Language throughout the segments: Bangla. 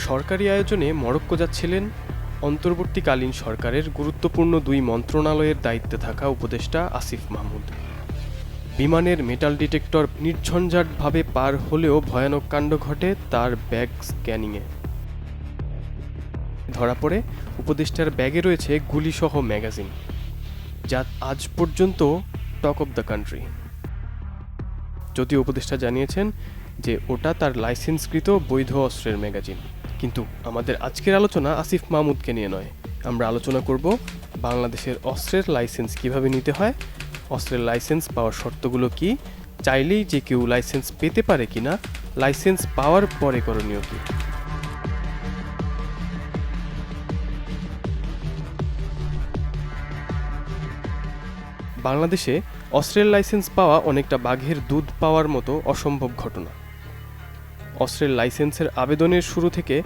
সরকারি আয়োজনে মরক্কো যাচ্ছিলেন অন্তর্বর্তীকালীন সরকারের গুরুত্বপূর্ণ 2 মন্ত্রণালয়ের দায়িত্বে থাকা উপদেষ্টা আসিফ মাহমুদ। বিমানের মেটাল ডিটেক্টর নির্ঝঞ্ঝাটভাবে পার হলেও ভয়ানক কাণ্ড ঘটে তার ব্যাগ স্ক্যানিংয়ে। ধরা পড়ে উপদেষ্টার ব্যাগে রয়েছে গুলিসহ ম্যাগাজিন, যা আজ পর্যন্ত টক অব দ্য কান্ট্রি। যদিও উপদেষ্টা জানিয়েছেন যে ওটা তার লাইসেন্সকৃত বৈধ অস্ত্রের ম্যাগাজিন। কিন্তু আমাদের আজকের আলোচনা আসিফ মাহমুদকে নিয়ে নয়। আমরা আলোচনা করব বাংলাদেশের অস্ত্রের লাইসেন্স কিভাবে নিতে হয়, অস্ত্রের লাইসেন্স পাওয়ার শর্তগুলো কি, চাইলেই যে কেউ লাইসেন্স পেতে পারে কিনা, লাইসেন্স পাওয়ার পরে করণীয় কি। বাংলাদেশে অস্ত্রের লাইসেন্স পাওয়া অনেকটা বাঘের দুধ পাওয়ার মতো অসম্ভব ঘটনা। অস্ত্রের লাইসেন্সের আবেদনের শুরু থেকে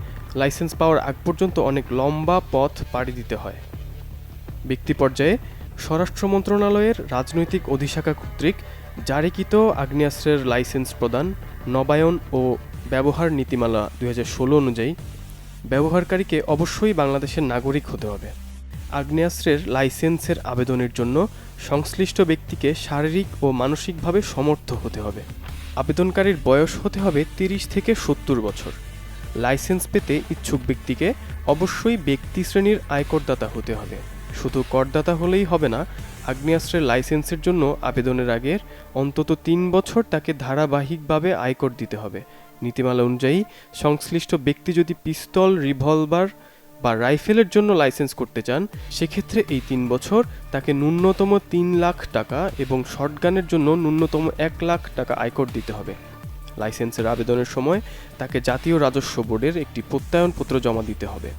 লাইসেন্স পাওয়ার আগ পর্যন্ত অনেক লম্বা পথ পাড়ি দিতে হয়। ব্যক্তি পর্যায়ে স্বরাষ্ট্র মন্ত্রণালয়ের রাজনৈতিক অধিশাখা কর্তৃক জারিকৃত আগ্নেয়াস্ত্রের লাইসেন্স প্রদান, নবায়ন ও ব্যবহার নীতিমালা 2016 অনুযায়ী ব্যবহারকারীকে অবশ্যই বাংলাদেশের নাগরিক হতে হবে। আগ্নেয়াস্ত্রের লাইসেন্সের আবেদনের জন্য সংশ্লিষ্ট ব্যক্তিকে শারীরিক ও মানসিকভাবে সমর্থ হতে হবে। আবেদনকারীর বয়স হতে হবে 30 থেকে 70 বছর। লাইসেন্স পেতে ইচ্ছুক ব্যক্তিকে অবশ্যই ব্যক্তি শ্রেণীর আয়করদাতা হতে হবে। শুধু করদাতা হলেই হবে না, আগ্নেয়াস্ত্রের লাইসেন্সের জন্য আবেদনের আগের অন্তত 3 বছর তাকে ধারাবাহিকভাবে আয়কর দিতে হবে। নীতিমালা অনুযায়ী সংশ্লিষ্ট ব্যক্তি যদি পিস্তল, রিভলভার বা রাইফেলের জন্য লাইসেন্স করতে চান, সেক্ষেত্রে এই 3 বছর তাকে ন্যূনতম 3 লাখ টাকা এবং শটগানের জন্য ন্যূনতম 1 লাখ টাকা আয়কর দিতে হবে। লাইসেন্সের আবেদনের সময় তাকে জাতীয় রাজস্ব বোর্ডের একটি প্রত্যয়নপত্র জমা দিতে হবে।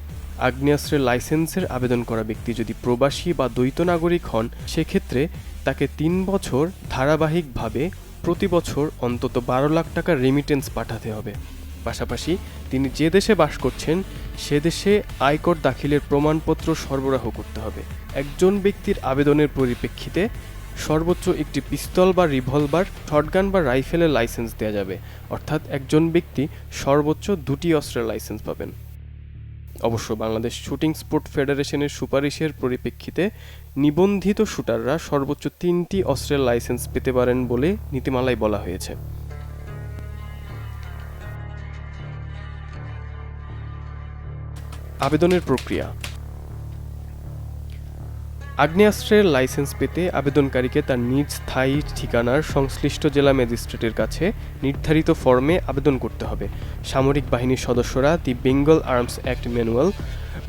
আগ্নেয়াস্ত্রের লাইসেন্সের আবেদন করা ব্যক্তি যদি প্রবাসী বা দ্বৈত নাগরিক হন, সেক্ষেত্রে তাকে 3 বছর ধারাবাহিকভাবে প্রতি বছর অন্তত 12 লাখ টাকা রেমিটেন্স পাঠাতে হবে। পাশাপাশি তিনি যে দেশে বাস করছেন সে দেশে আয়কর দাখিলের প্রমাণপত্র সরবরাহ করতে হবে। একজন ব্যক্তির আবেদনের পরিপ্রেক্ষিতে সর্বোচ্চ একটি পিস্তল বা রিভলভার, শটগান বা রাইফেলের লাইসেন্স দেওয়া যাবে, অর্থাৎ একজন ব্যক্তি সর্বোচ্চ 2টি অস্ত্রের লাইসেন্স পাবেন। অবশ্য বাংলাদেশ শুটিং স্পোর্ট ফেডারেশনের সুপারিশের পরিপ্রেক্ষিতে নিবন্ধিত শুটাররা সর্বোচ্চ 3টি অস্ত্রের লাইসেন্স পেতে পারেন বলে নীতিমালায় বলা হয়েছে। আবেদনের প্রক্রিয়া। আগ্নেয়াস্ত্রের লাইসেন্স পেতে আবেদনকারীকে তার নিজ স্থায়ী ঠিকানার সংশ্লিষ্ট জেলা ম্যাজিস্ট্রেটের কাছে নির্ধারিত ফর্মে আবেদন করতে হবে। সামরিক বাহিনীর সদস্যরা দি বেঙ্গল আর্মস অ্যাক্ট ম্যানুয়াল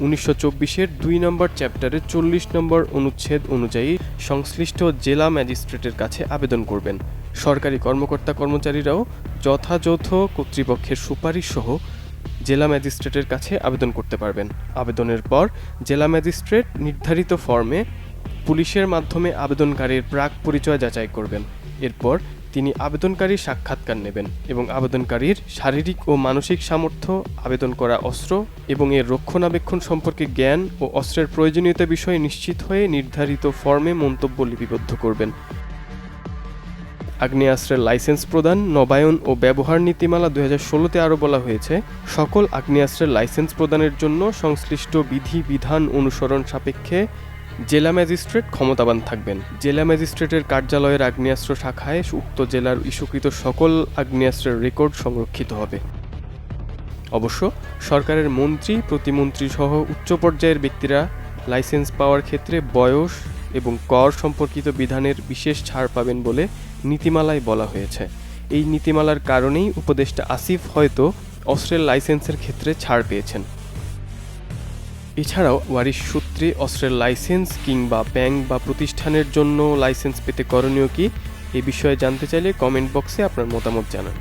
1924-এর 2 নম্বর চ্যাপ্টারের 40 নম্বর অনুচ্ছেদ অনুযায়ী সংশ্লিষ্ট জেলা ম্যাজিস্ট্রেটের কাছে আবেদন করবেন। সরকারি কর্মকর্তা কর্মচারীরাও যথাযথ কর্তৃপক্ষের সুপারিশ সহ জেলা ম্যাজিস্ট্রেটের কাছে আবেদন করতে পারবেন। আবেদনের পর জেলা ম্যাজিস্ট্রেট নির্ধারিত ফর্মে পুলিশের মাধ্যমে আবেদনকারীর প্রাক পরিচয় যাচাই করবেন। এরপর তিনি আবেদনকারীর সাক্ষাৎকার নেবেন এবং আবেদনকারীর শারীরিক ও মানসিক সামর্থ্য, আবেদন করা অস্ত্র এবং এর রক্ষণাবেক্ষণ সম্পর্কে জ্ঞান ও অস্ত্রের প্রয়োজনীয়তা বিষয়ে নিশ্চিত হয়ে নির্ধারিত ফর্মে মন্তব্য লিপিবদ্ধ করবেন। আগ্নেয়াস্ত্রের লাইসেন্স প্রদান, নবায়ন ও ব্যবহার নীতিমালা 2016-তে আরও বলা হয়েছে, সকল আগ্নেয়াস্ত্রের লাইসেন্স প্রদানের জন্য সংশ্লিষ্ট বিধিবিধান অনুসরণ সাপেক্ষে জেলা ম্যাজিস্ট্রেট ক্ষমতাবান থাকবেন। জেলা ম্যাজিস্ট্রেটের কার্যালয়ের আগ্নেয়াস্ত্র শাখায় উক্ত জেলার ইস্যুকৃত সকল আগ্নেয়াস্ত্রের রেকর্ড সংরক্ষিত হবে। অবশ্য সরকারের মন্ত্রী, প্রতিমন্ত্রী সহ উচ্চ পর্যায়ের ব্যক্তিরা লাইসেন্স পাওয়ার ক্ষেত্রে বয়স এবং কর সম্পর্কিত বিধানের বিশেষ ছাড় পাবেন বলে নীতিমালায় বলা হয়েছে। এই নীতিমালার কারণেই উপদেষ্টা আসিফ হয়তো অস্ত্রের লাইসেন্সের ক্ষেত্রে ছাড় পেয়েছেন। এছাড়াও ওয়ারিশ সূত্রে অস্ত্রের লাইসেন্স কিংবা ব্যাংক বা প্রতিষ্ঠানের জন্য লাইসেন্স পেতে করণীয় কি, এ বিষয়ে জানতে চাইলে কমেন্ট বক্সে আপনার মতামত জানান।